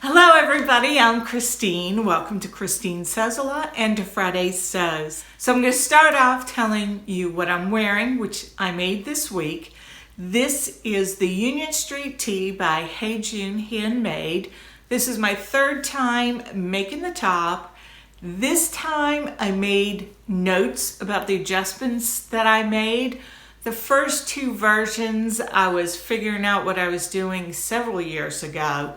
Hello everybody, I'm Christine. Welcome to Christine Sews a Lot and to Friday Sews. So I'm going to start off telling you what I'm wearing, which I made this week. This is the Union Street tee by Hey June Handmade. This is my third time making the top. This time I made notes about the adjustments that I made. The first two versions I was figuring out what I was doing several years ago,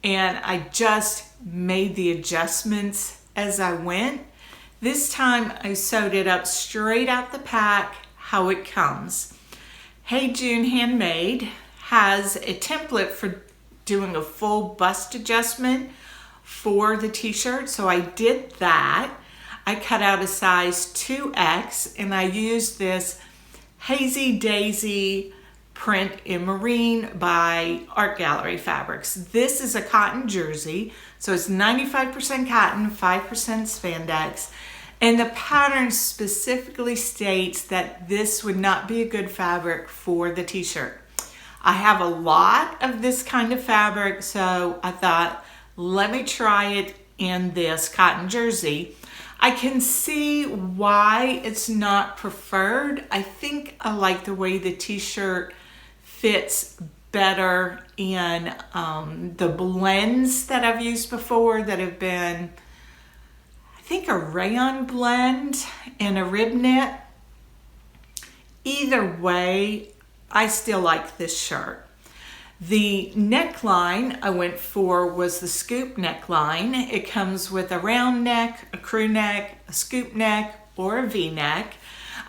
and I just made the adjustments as I went. This time I sewed it up straight out the pack how it comes. Hey June Handmade has a template for doing a full bust adjustment for the t-shirt, so I did that. I cut out a size 2X and I used this Hazy Daisy print in Marine by Art Gallery Fabrics. This is a cotton jersey, so it's 95% cotton, 5% spandex, and the pattern specifically states that this would not be a good fabric for the t-shirt. I have a lot of this kind of fabric, so I thought, let me try it in this cotton jersey. I can see why it's not preferred. I think I like the way the t-shirt fits better in the blends that I've used before that have been, I think, a rayon blend and a rib knit. Either way, I still like this shirt. The neckline I went for was the scoop neckline. It comes with a round neck, a crew neck, a scoop neck, or a V-neck.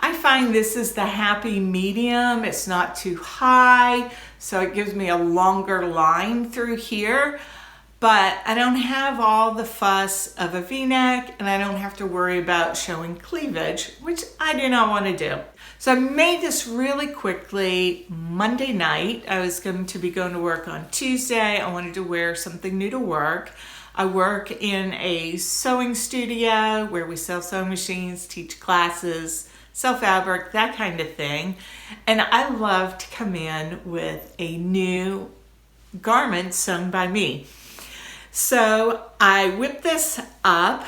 I find this is the happy medium. It's not too high, so it gives me a longer line through here, but I don't have all the fuss of a V-neck, and I don't have to worry about showing cleavage, which I do not want to do. So I made this really quickly Monday night. I was going to be going to work on Tuesday. I wanted to wear something new to work. I work in a sewing studio where we sell sewing machines, teach classes, sell fabric, that kind of thing. And I love to come in with a new garment sewn by me. So I whipped this up,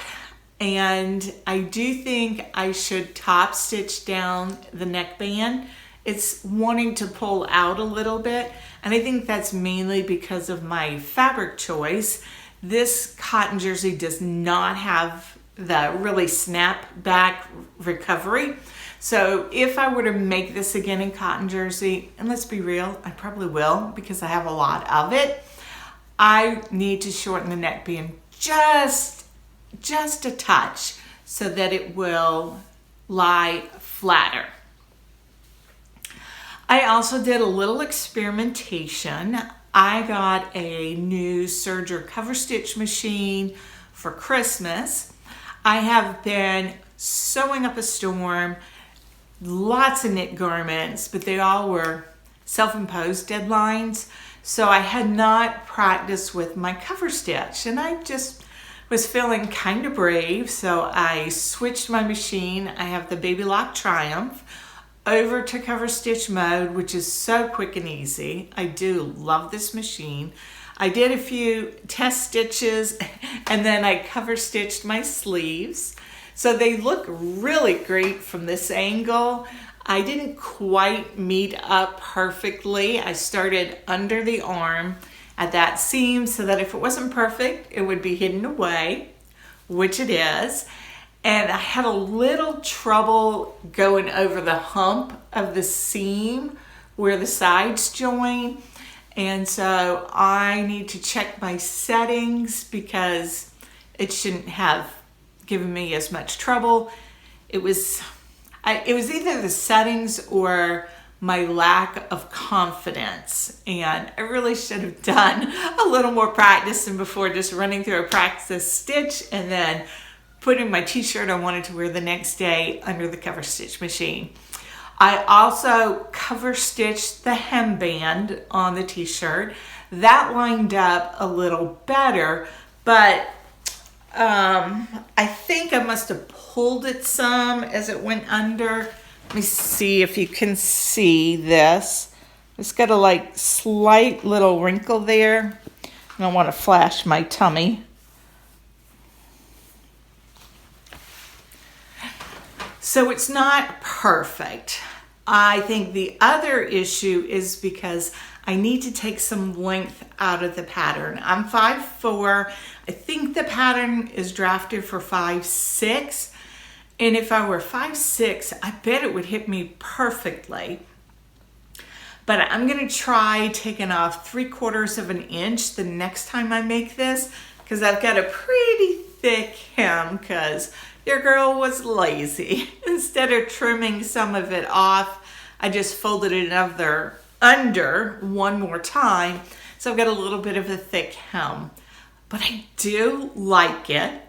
and I do think I should top stitch down the neckband. It's wanting to pull out a little bit, and I think that's mainly because of my fabric choice. This cotton jersey does not have the really snap back recovery. So if I were to make this again in cotton jersey, and let's be real, I probably will because I have a lot of it, I need to shorten the neckband just a touch so that it will lie flatter. I also did a little experimentation. I got a new serger cover stitch machine for Christmas. I have been sewing up a storm, lots of knit garments, but they all were self-imposed deadlines. So I had not practiced with my cover stitch, and I just was feeling kind of brave. So I switched my machine. I have the Baby Lock Triumph over to cover stitch mode, which is so quick and easy. I do love this machine. I did a few test stitches and then I cover stitched my sleeves. So they look really great from this angle. I didn't quite meet up perfectly. I started under the arm at that seam so that if it wasn't perfect, it would be hidden away, which it is. And I had a little trouble going over the hump of the seam where the sides join. And so I need to check my settings because it shouldn't have given me as much trouble. It was either the settings or my lack of confidence, and I really should have done a little more practice than before just running through a practice stitch and then putting my t-shirt I wanted to wear the next day under the cover stitch machine. I also cover stitched the hemband on the t-shirt. That lined up a little better, but I think I must have pulled it some as it went under. Let me see if you can see this. It's got a slight little wrinkle there. I don't want to flash my tummy. So it's not perfect. I think the other issue is because I need to take some length out of the pattern. I'm 5'4". I think the pattern is drafted for 5'6". And if I were 5'6", I bet it would hit me perfectly. But I'm gonna try taking off 3/4 of an inch the next time I make this, because I've got a pretty thick hem, because your girl was lazy. Instead of trimming some of it off, I just folded it under one more time. So I've got a little bit of a thick hem, but I do like it.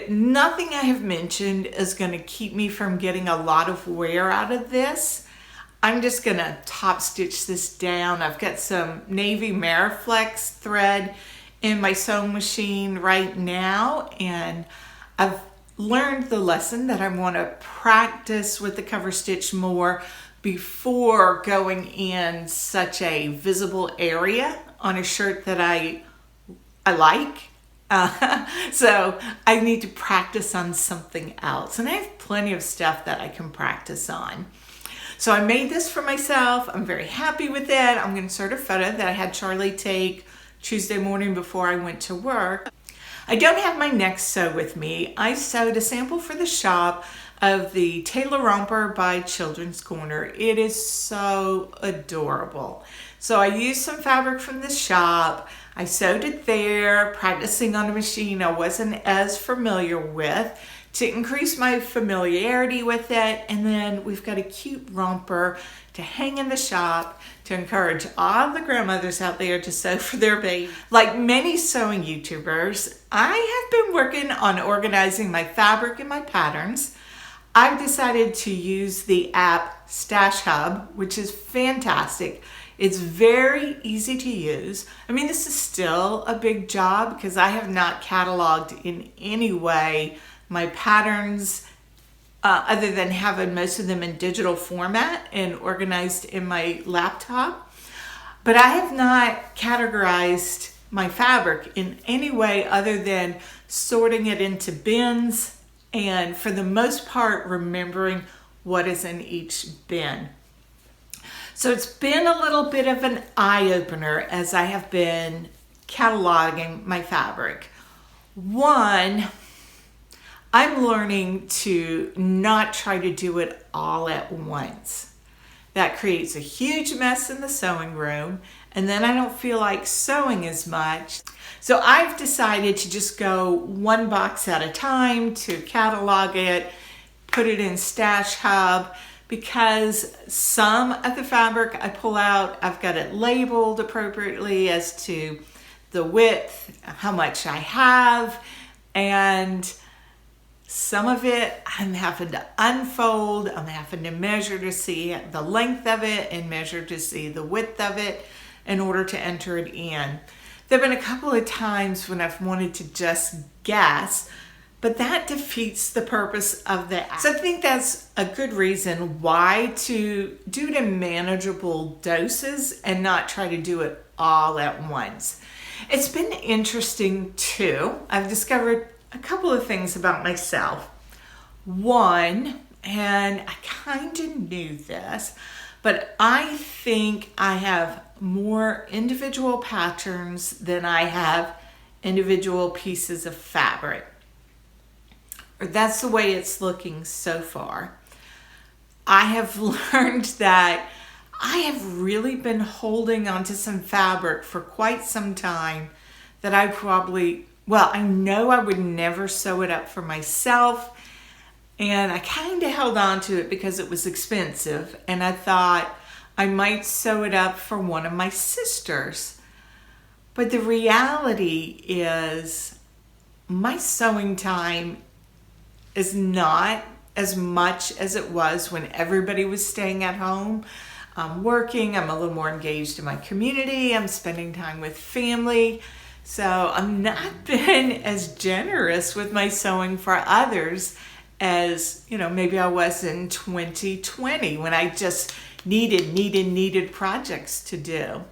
Nothing I have mentioned is gonna keep me from getting a lot of wear out of this. I'm just gonna top stitch this down. I've got some navy Mariflex thread in my sewing machine right now, and I've learned the lesson that I wanna practice with the cover stitch more before going in such a visible area on a shirt that I like. So I need to practice on something else, and I have plenty of stuff that I can practice on. So I made this for myself. I'm very happy with it. I'm going to insert a photo that I had Charlie take Tuesday morning before I went to work. I don't have my next sew with me. I sewed a sample for the shop of the Taylor Romper by Children's Corner. It is so adorable. So I used some fabric from the shop. I sewed it there, practicing on a machine I wasn't as familiar with, to increase my familiarity with it. And then we've got a cute romper to hang in the shop to encourage all the grandmothers out there to sew for their baby. Like many sewing YouTubers, I have been working on organizing my fabric and my patterns. I've decided to use the app Stash Hub, which is fantastic. It's very easy to use. I mean, this is still a big job because I have not cataloged in any way my patterns other than having most of them in digital format and organized in my laptop. But I have not categorized my fabric in any way other than sorting it into bins and, for the most part, remembering what is in each bin. So it's been a little bit of an eye-opener as I have been cataloging my fabric. One, I'm learning to not try to do it all at once. That creates a huge mess in the sewing room, and then I don't feel like sewing as much. So I've decided to just go one box at a time to catalog it, put it in Stash Hub, because some of the fabric I pull out, I've got it labeled appropriately as to the width, how much I have, and some of it I'm having to unfold. I'm having to measure to see the length of it and measure to see the width of it in order to enter it in. There have been a couple of times when I've wanted to just guess, but that defeats the purpose of the app. So I think that's a good reason why to do it in manageable doses and not try to do it all at once. It's been interesting too. I've discovered a couple of things about myself. One, and I kind of knew this, but I think I have more individual patterns than I have individual pieces of fabric. Or that's the way it's looking so far. I have learned that I have really been holding onto some fabric for quite some time that I know I would never sew it up for myself, and I kind of held on to it because it was expensive, and I thought I might sew it up for one of my sisters. But the reality is my sewing time is not as much as it was when everybody was staying at home. I'm working, I'm a little more engaged in my community, I'm spending time with family. So I'm not been as generous with my sewing for others as, maybe I was in 2020 when I just needed projects to do.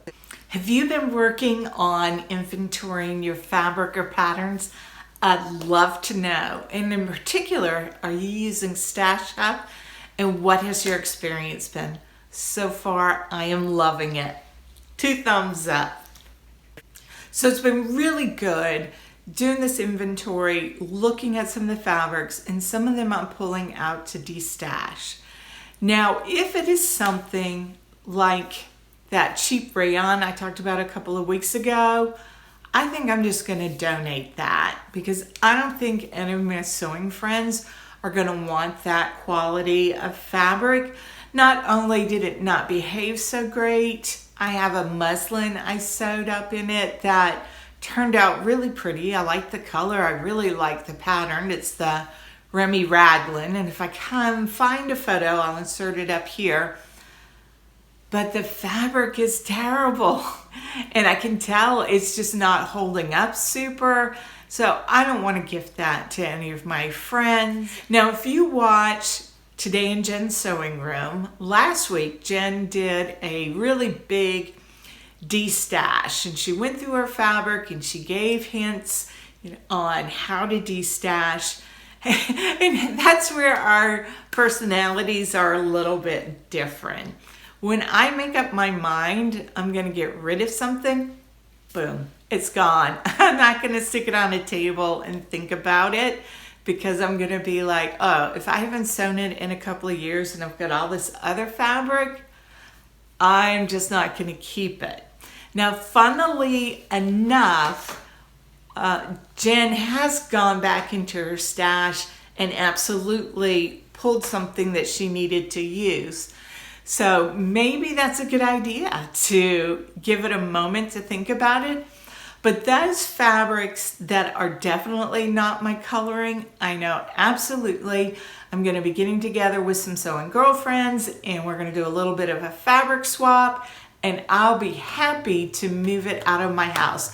Have you been working on inventorying your fabric or patterns? I'd love to know. And in particular, are you using Stash Hub? And what has your experience been? So far, I am loving it. 2 thumbs up. So it's been really good doing this inventory, looking at some of the fabrics, and some of them I'm pulling out to destash. Now, if it is something like that cheap rayon I talked about a couple of weeks ago, I think I'm just going to donate that because I don't think any of my sewing friends are going to want that quality of fabric. Not only did it not behave so great, I have a muslin I sewed up in it that turned out really pretty. I like the color. I really like the pattern. It's the Remy Raglan, and if I can find a photo, I'll insert it up here. But the fabric is terrible, and I can tell it's just not holding up super. So I don't want to gift that to any of my friends. Now, if you watch Today in Jen's Sewing Room, last week Jen did a really big destash, and she went through her fabric and she gave hints on how to destash. And that's where our personalities are a little bit different. When I make up my mind, I'm going to get rid of something, boom, it's gone. I'm not going to stick it on a table and think about it because I'm going to be like, oh, if I haven't sewn it in a couple of years and I've got all this other fabric, I'm just not going to keep it. Now, funnily enough, Jen has gone back into her stash and absolutely pulled something that she needed to use. So maybe that's a good idea to give it a moment to think about it. But those fabrics that are definitely not my coloring, I know absolutely I'm going to be getting together with some sewing girlfriends and we're going to do a little bit of a fabric swap, and I'll be happy to move it out of my house.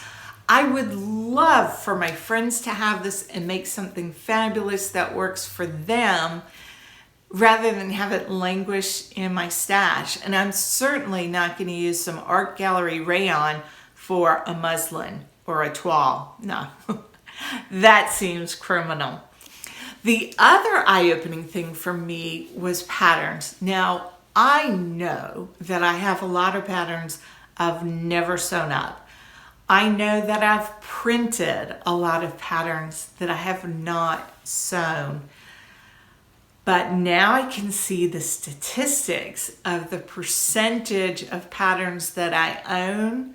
I would love for my friends to have this and make something fabulous that works for them rather than have it languish in my stash. And I'm certainly not going to use some art gallery rayon for a muslin or a toile. No, that seems criminal. The other eye-opening thing for me was patterns. Now, I know that I have a lot of patterns I've never sewn up. I know that I've printed a lot of patterns that I have not sewn. But now I can see the statistics of the percentage of patterns that I own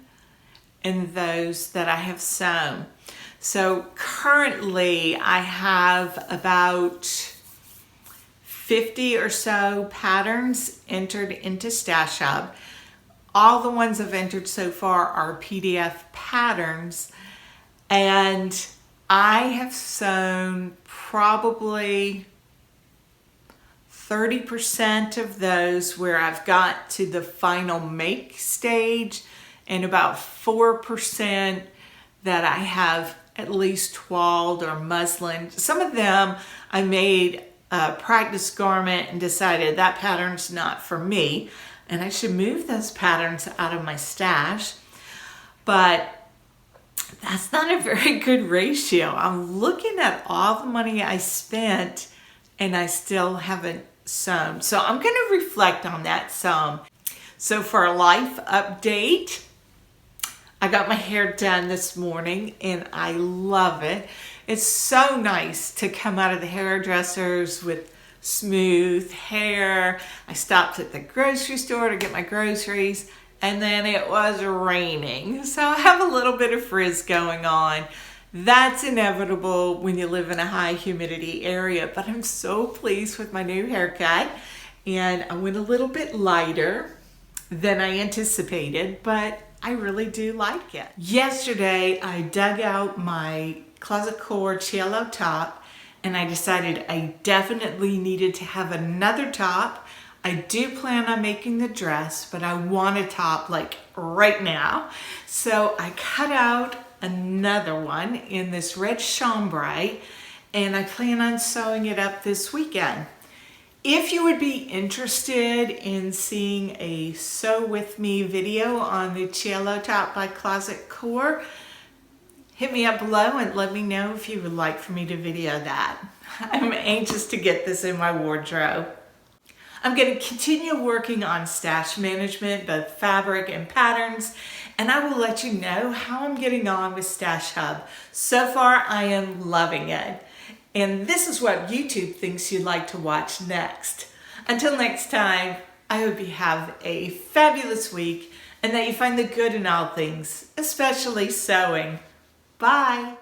and those that I have sewn. So currently I have about 50 or so patterns entered into Stash Hub. All the ones I've entered so far are PDF patterns, and I have sewn probably 30% of those where I've got to the final make stage, and about 4% that I have at least toiled or muslin. Some of them I made a practice garment and decided that pattern's not for me, and I should move those patterns out of my stash. But that's not a very good ratio. I'm looking at all the money I spent and I still haven't sewn. So I'm going to reflect on that some. So for a life update, I got my hair done this morning and I love it. It's so nice to come out of the hairdressers with smooth hair. I stopped at the grocery store to get my groceries, and then it was raining. So I have a little bit of frizz going on. That's inevitable when you live in a high humidity area, but I'm so pleased with my new haircut, and I went a little bit lighter than I anticipated, but I really do like it. Yesterday, I dug out my Closet Core Cielo top, and I decided I definitely needed to have another top. I do plan on making the dress, but I want a top like right now. So I cut out another one in this red chambray, and I plan on sewing it up this weekend. If you would be interested in seeing a Sew With Me video on the Cielo top by Closet Core, hit me up below and let me know if you would like for me to video that. I'm anxious to get this in my wardrobe. I'm going to continue working on stash management, both fabric and patterns, and I will let you know how I'm getting on with Stash Hub. So far, I am loving it. And this is what YouTube thinks you'd like to watch next. Until next time, I hope you have a fabulous week and that you find the good in all things, especially sewing. Bye.